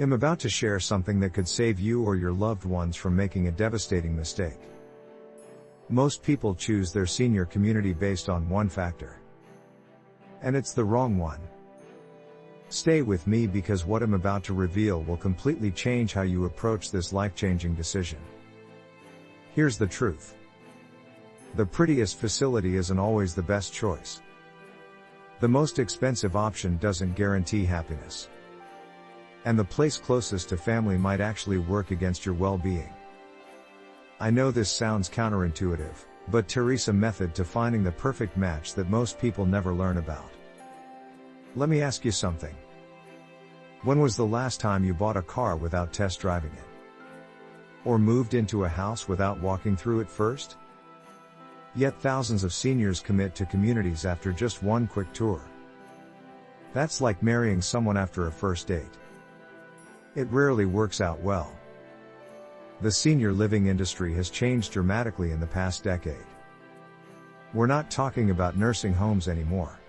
I'm about to share something that could save you or your loved ones from making a devastating mistake. Most people choose their senior community based on one factor. And it's the wrong one. Stay with me because what I'm about to reveal will completely change how you approach this life-changing decision. Here's the truth. The prettiest facility isn't always the best choice. The most expensive option doesn't guarantee happiness. And the place closest to family might actually work against your well-being. I know this sounds counterintuitive, but there's a method to finding the perfect match that most people never learn about. Let me ask you something. When was the last time you bought a car without test driving it? Or moved into a house without walking through it first? Yet thousands of seniors commit to communities after just one quick tour. That's like marrying someone after a first date. It rarely works out well. The senior living industry has changed dramatically in the past decade. We're not talking about nursing homes anymore.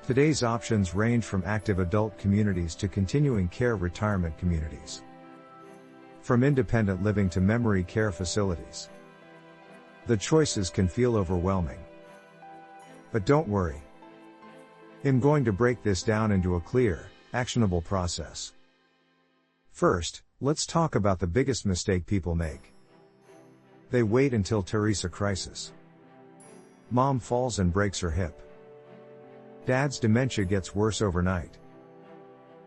Today's options range from active adult communities to continuing care retirement communities. From independent living to memory care facilities. The choices can feel overwhelming. But don't worry. I'm going to break this down into a clear, actionable process. First, let's talk about the biggest mistake people make. They wait until there's a crisis. Mom falls and breaks her hip. Dad's dementia gets worse overnight.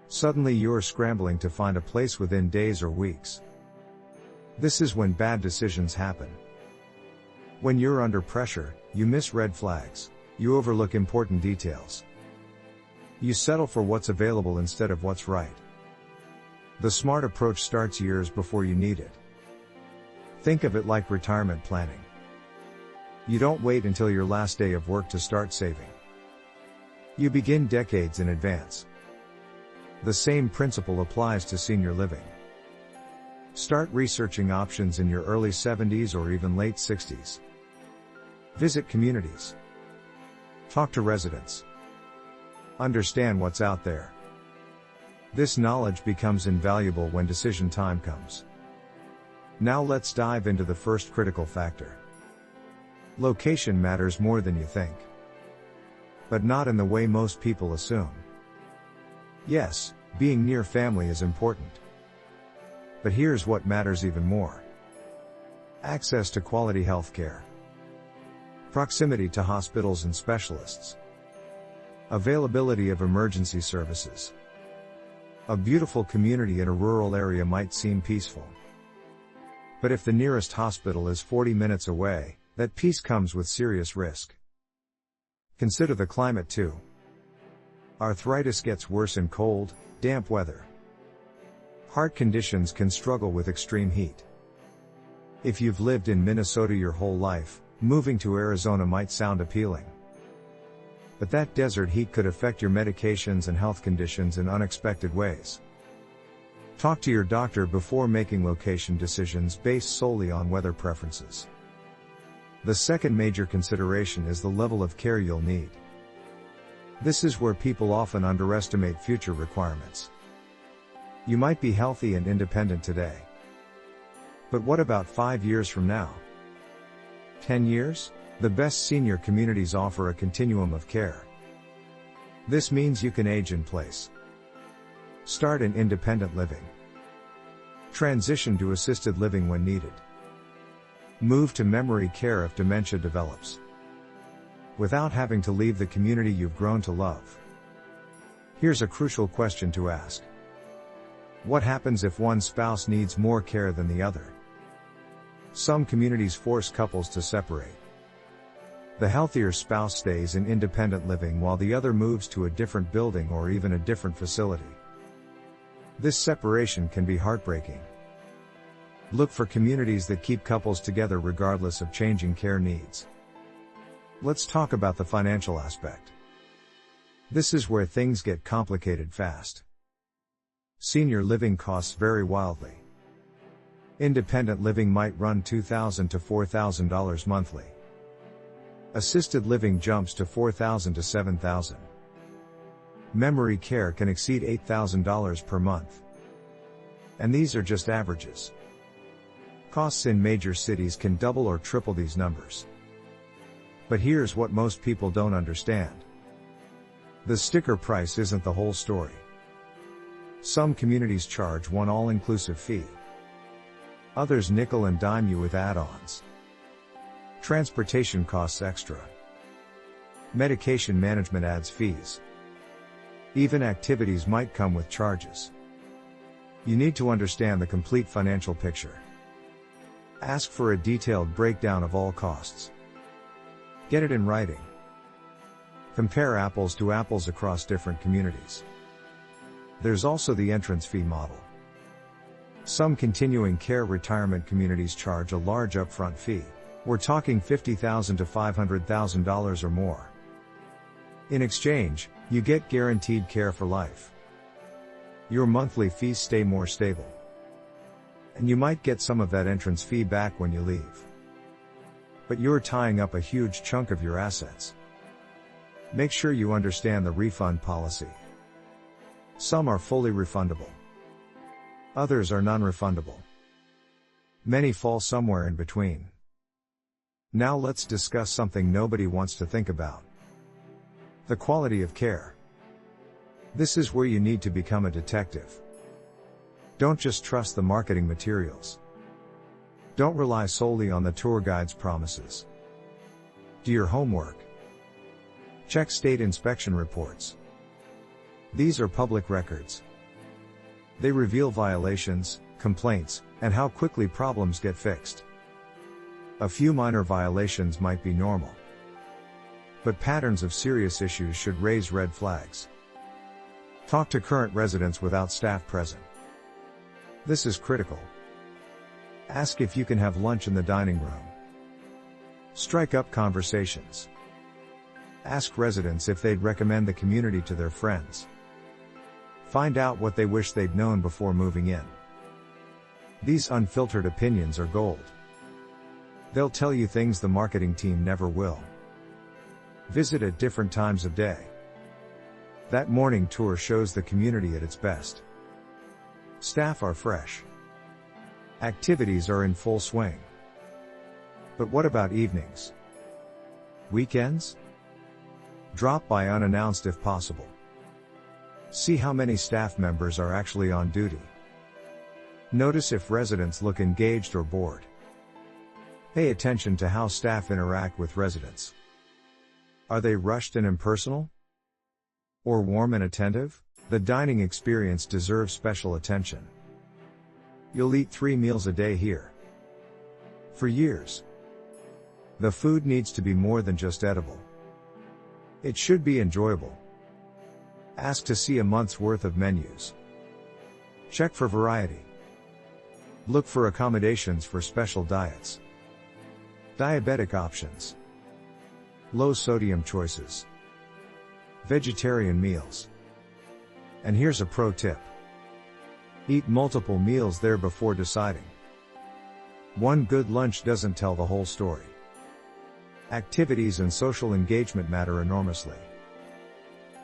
Suddenly you're scrambling to find a place within days or weeks. This is when bad decisions happen. When you're under pressure, you miss red flags, you overlook important details. You settle for what's available instead of what's right. The smart approach starts years before you need it. Think of it like retirement planning. You don't wait until your last day of work to start saving. You begin decades in advance. The same principle applies to senior living. Start researching options in your early 70s or even late 60s. Visit communities. Talk to residents. Understand what's out there. This knowledge becomes invaluable when decision time comes. Now let's dive into the first critical factor. Location matters more than you think. But not in the way most people assume. Yes, being near family is important. But here's what matters even more. Access to quality healthcare. Proximity to hospitals and specialists. Availability of emergency services. A beautiful community in a rural area might seem peaceful. But if the nearest hospital is 40 minutes away, that peace comes with serious risk. Consider the climate too. Arthritis gets worse in cold, damp weather. Heart conditions can struggle with extreme heat. If you've lived in Minnesota your whole life, moving to Arizona might sound appealing. But that desert heat could affect your medications and health conditions in unexpected ways. Talk to your doctor before making location decisions based solely on weather preferences. The second major consideration is the level of care you'll need. This is where people often underestimate future requirements. You might be healthy and independent today. But what about 5 years from now? 10 years? The best senior communities offer a continuum of care. This means you can age in place. Start in independent living. Transition to assisted living when needed. Move to memory care if dementia develops. Without having to leave the community you've grown to love. Here's a crucial question to ask. What happens if one spouse needs more care than the other? Some communities force couples to separate. The healthier spouse stays in independent living while the other moves to a different building or even a different facility. This separation can be heartbreaking. Look for communities that keep couples together regardless of changing care needs. Let's talk about the financial aspect. This is where things get complicated fast. Senior living costs vary wildly. Independent living might run $2,000 to $4,000 monthly. Assisted living jumps to $4,000 to $7,000. Memory care can exceed $8,000 per month. And these are just averages. Costs in major cities can double or triple these numbers. But here's what most people don't understand. The sticker price isn't the whole story. Some communities charge one all-inclusive fee. Others nickel and dime you with add-ons. Transportation costs extra. Medication management adds fees. Even activities might come with charges. You need to understand the complete financial picture. Ask for a detailed breakdown of all costs. Get it in writing. Compare apples to apples across different communities. There's also the entrance fee model. Some continuing care retirement communities charge a large upfront fee. We're talking $50,000 to $500,000 or more. In exchange, you get guaranteed care for life. Your monthly fees stay more stable. And you might get some of that entrance fee back when you leave. But you're tying up a huge chunk of your assets. Make sure you understand the refund policy. Some are fully refundable. Others are non-refundable. Many fall somewhere in between. Now let's discuss something nobody wants to think about. The quality of care. This is where you need to become a detective. Don't just trust the marketing materials. Don't rely solely on the tour guide's promises. Do your homework. Check state inspection reports. These are public records. They reveal violations, complaints, and how quickly problems get fixed. A few minor violations might be normal. But patterns of serious issues should raise red flags. Talk to current residents without staff present. This is critical. Ask if you can have lunch in the dining room. Strike up conversations. Ask residents if they'd recommend the community to their friends. Find out what they wish they'd known before moving in. These unfiltered opinions are gold. They'll tell you things the marketing team never will. Visit at different times of day. That morning tour shows the community at its best. Staff are fresh. Activities are in full swing. But what about evenings? Weekends? Drop by unannounced if possible. See how many staff members are actually on duty. Notice if residents look engaged or bored. Pay attention to how staff interact with residents. Are they rushed and impersonal? Or warm and attentive? The dining experience deserves special attention. You'll eat 3 meals a day here. For years. The food needs to be more than just edible. It should be enjoyable. Ask to see a month's worth of menus. Check for variety. Look for accommodations for special diets. Diabetic options. Low sodium choices. Vegetarian meals. And here's a pro tip. Eat multiple meals there before deciding. One good lunch doesn't tell the whole story. Activities and social engagement matter enormously.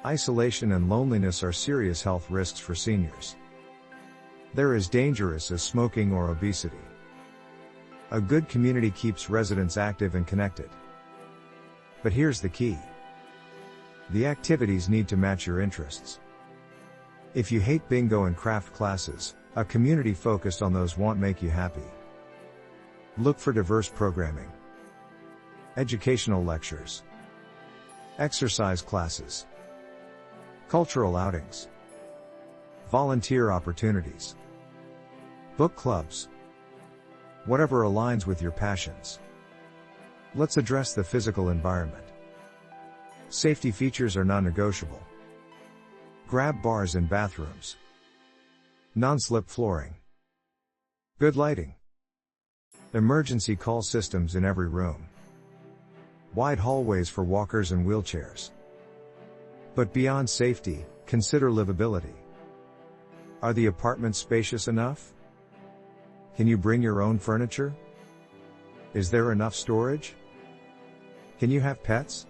Isolation and loneliness are serious health risks for seniors. They're as dangerous as smoking or obesity. A good community keeps residents active and connected. But here's the key. The activities need to match your interests. If you hate bingo and craft classes, a community focused on those won't make you happy. Look for diverse programming. Educational lectures. Exercise classes. Cultural outings. Volunteer opportunities. Book clubs. Whatever aligns with your passions. Let's address the physical environment. Safety features are non-negotiable. Grab bars in bathrooms. Non-slip flooring. Good lighting. Emergency call systems in every room. Wide hallways for walkers and wheelchairs. But beyond safety, consider livability. Are the apartments spacious enough? Can you bring your own furniture? Is there enough storage? Can you have pets?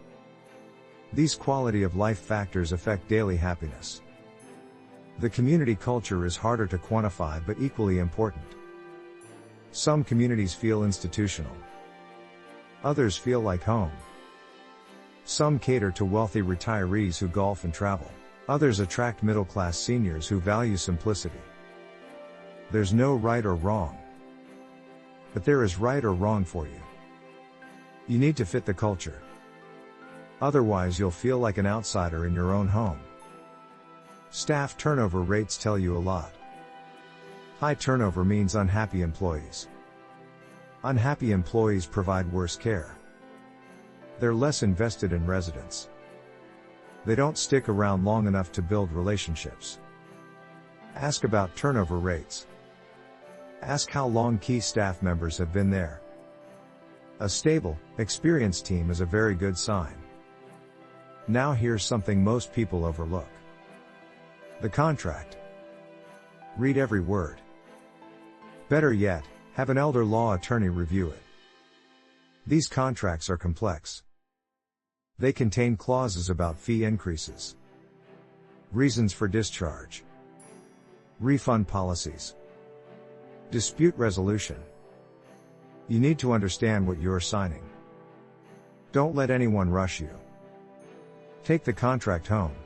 These quality of life factors affect daily happiness. The community culture is harder to quantify but equally important. Some communities feel institutional. Others feel like home. Some cater to wealthy retirees who golf and travel. Others attract middle-class seniors who value simplicity. There's no right or wrong. But there is right or wrong for you. You need to fit the culture. Otherwise you'll feel like an outsider in your own home. Staff turnover rates tell you a lot. High turnover means unhappy employees. Unhappy employees provide worse care. They're less invested in residents. They don't stick around long enough to build relationships. Ask about turnover rates. Ask how long key staff members have been there. A stable, experienced team is a very good sign. Now here's something most people overlook. The contract. Read every word. Better yet, have an elder law attorney review it. These contracts are complex. They contain clauses about fee increases, reasons for discharge, refund policies, dispute resolution. You need to understand what you're signing. Don't let anyone rush you. Take the contract home.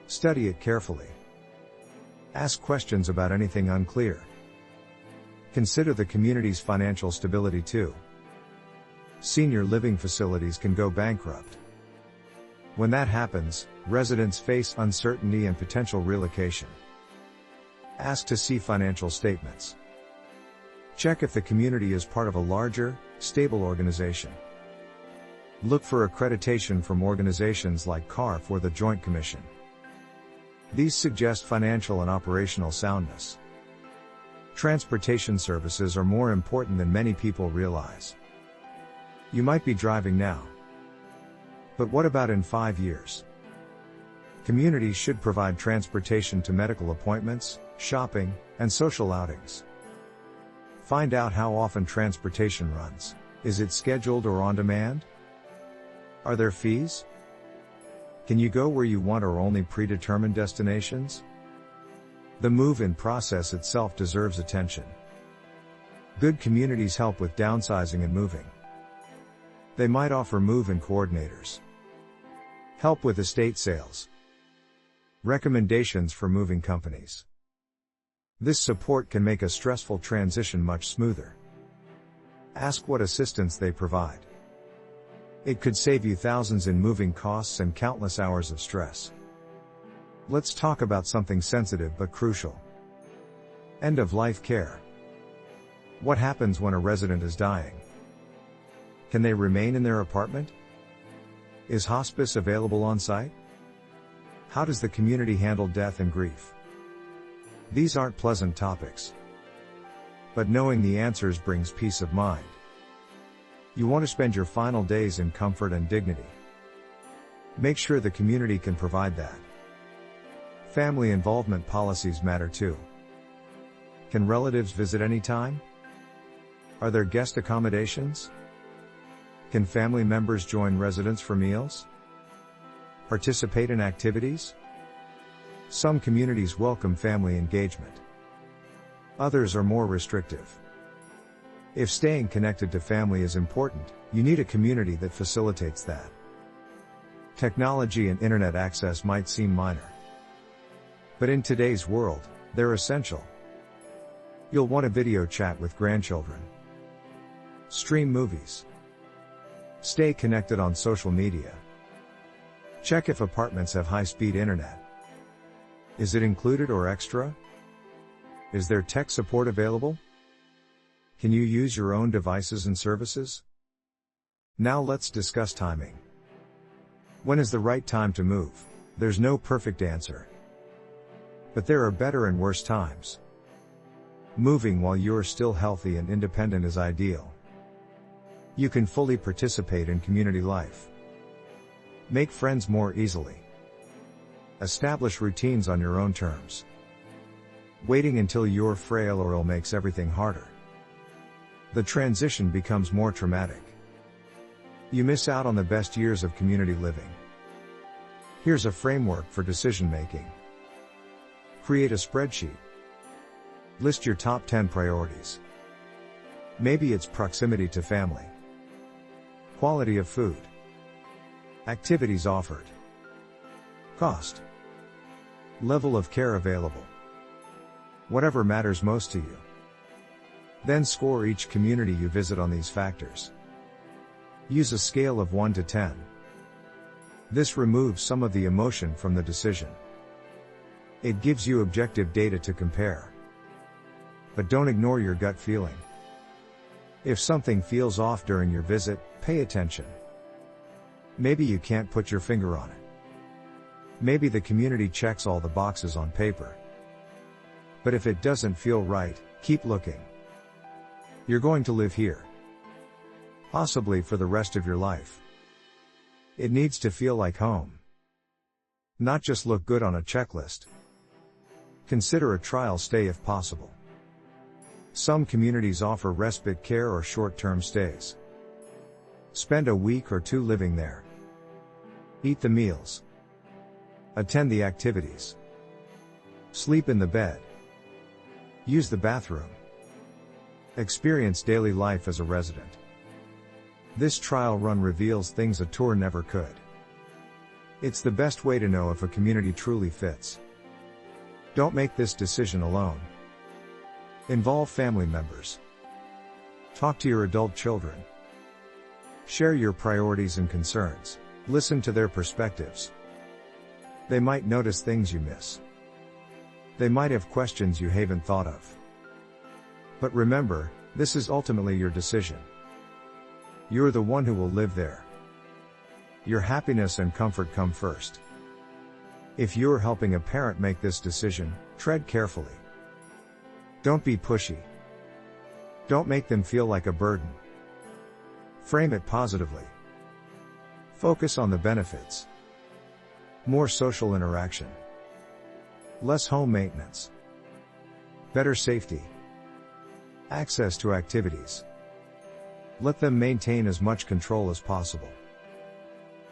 Study it carefully. Ask questions about anything unclear. Consider the community's financial stability too. Senior living facilities can go bankrupt. When that happens, residents face uncertainty and potential relocation. Ask to see financial statements. Check if the community is part of a larger, stable organization. Look for accreditation from organizations like CARF or the Joint Commission. These suggest financial and operational soundness. Transportation services are more important than many people realize. You might be driving now. But what about in 5 years? Communities should provide transportation to medical appointments, shopping, and social outings. Find out how often transportation runs. Is it scheduled or on demand? Are there fees? Can you go where you want or only predetermined destinations? The move-in process itself deserves attention. Good communities help with downsizing and moving. They might offer move-in coordinators, help with estate sales, recommendations for moving companies. This support can make a stressful transition much smoother. Ask what assistance they provide. It could save you thousands in moving costs and countless hours of stress. Let's talk about something sensitive but crucial. End-of-life care. What happens when a resident is dying? Can they remain in their apartment? Is hospice available on site? How does the community handle death and grief? These aren't pleasant topics. But knowing the answers brings peace of mind. You want to spend your final days in comfort and dignity. Make sure the community can provide that. Family involvement policies matter too. Can relatives visit anytime? Are there guest accommodations? Can family members join residents for meals? Participate in activities? Some communities welcome family engagement. Others are more restrictive. If staying connected to family is important, you need a community that facilitates that. Technology and internet access might seem minor. But in today's world, they're essential. You'll want a video chat with grandchildren. Stream movies. Stay connected on social media. Check if apartments have high-speed internet. Is it included or extra? Is there tech support available? Can you use your own devices and services? Now let's discuss timing. When is the right time to move? There's no perfect answer. But there are better and worse times. Moving while you're still healthy and independent is ideal. You can fully participate in community life. Make friends more easily. Establish routines on your own terms. Waiting until you're frail or ill makes everything harder. The transition becomes more traumatic. You miss out on the best years of community living. Here's a framework for decision making. Create a spreadsheet. List your top 10 priorities. Maybe it's proximity to family, quality of food, activities offered, cost, level of care available, whatever matters most to you. Then score each community you visit on these factors. Use a scale of 1 to 10. This removes some of the emotion from the decision. It gives you objective data to compare. But don't ignore your gut feeling. If something feels off during your visit, pay attention. Maybe you can't put your finger on it. Maybe the community checks all the boxes on paper. But if it doesn't feel right, keep looking. You're going to live here. Possibly for the rest of your life. It needs to feel like home. Not just look good on a checklist. Consider a trial stay if possible. Some communities offer respite care or short-term stays. Spend a week or two living there. Eat the meals. Attend the activities. Sleep in the bed. Use the bathroom. Experience daily life as a resident. This trial run reveals things a tour never could. It's the best way to know if a community truly fits. Don't make this decision alone. Involve family members. Talk to your adult children. Share your priorities and concerns. Listen to their perspectives. They might notice things you miss. They might have questions you haven't thought of. But remember, this is ultimately your decision. You're the one who will live there. Your happiness and comfort come first. If you're helping a parent make this decision, tread carefully. Don't be pushy. Don't make them feel like a burden. Frame it positively. Focus on the benefits. More social interaction. Less home maintenance. Better safety. Access to activities. Let them maintain as much control as possible.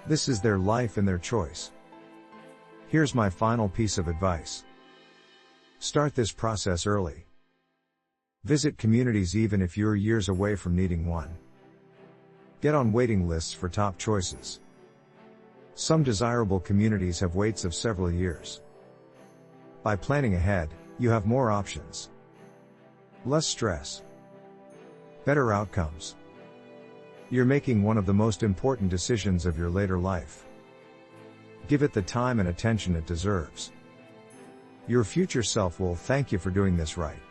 This is their life and their choice. Here's my final piece of advice. Start this process early. Visit communities even if you're years away from needing one. Get on waiting lists for top choices. Some desirable communities have waits of several years. By planning ahead, you have more options. Less stress. Better outcomes. You're making one of the most important decisions of your later life. Give it the time and attention it deserves. Your future self will thank you for doing this right.